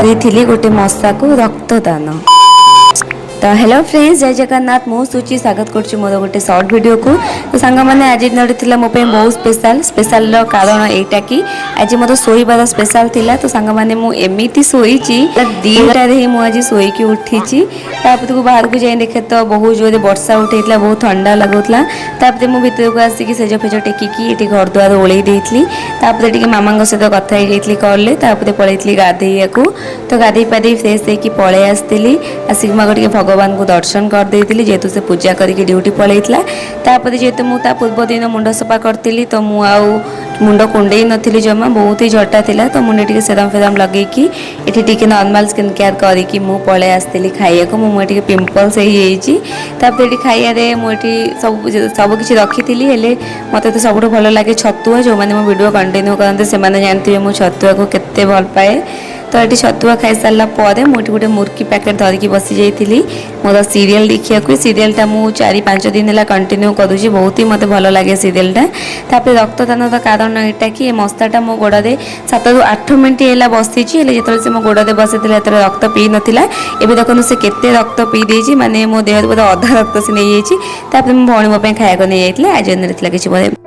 ଦେଇଥିଲି ଗୋଟେ ମଶାକୁ ରକ୍ତଦାନ। तो हेलो फ्रेंड्स जय जगन्नाथ मु सूची स्वागत करुच्ची मोर गोटे सर्ट वीडियो को। तो सांग मैंने आज दिन थी मो बहुत स्पेशल कारण एटा कि आज मोर शोबार स्पेशल थिला। तो सांग मैंने मुझे शोई 2टार ही मुझे शोक उठी को बाहर को जाए देखे तो बहुत जोर वर्षा उठेला बहुत ठंडा लगुला। मुझे भितर को आसिक सेज फेज टेकिकी ये घर द्वार ओल्ई टी मामा सहित कथा ही कॉल पलैली गाधे को। तो गाधे पाधे फ्रेश होगी पलि आसती आसिक मुझे भगवान को दर्शन कर देती जेहेतु से पूजा करके ड्यूटी पलैला। जेहेतु मुझे पूर्व दिन मुंड सफा करी तो मुंड कुंडे नी जमा बहुत ही झटा था। तो मुझे टे सेरम फेरम लगे ये नॉर्मल स्किन केयर करके पलि आसती खाइया को मुझे पिंपल्स होती खाइबारे मुझे सब किसी रखी मत तो सब भल लगे छतुआ। जो मैंने मो वीडियो कंटिन्यू करते से जानते मु छतुआ को केते भल पाए। तो ये छतुआ खाई सारापर मुझे गोटे मुर्की पैकेट धरिकी बसी जाइली मोर सीरियल देखा। सीरियलटा मुझे 4-5 दिन है कंटिन्यू करुँची बहुत ही मत भल लगे सीरियलटा। रक्तदान कारण यहाँ कि मशाटा मो गोड़े 7-8 मिनट है बसी जो से मो गोड़े बसी रक्त पी नाला। एवं देखो से केते रक्त पी दे माने मो देह अधा रक्त से नहीं जाइए। मो भौणी मो खाया नहीं जाइए आज दिन किसी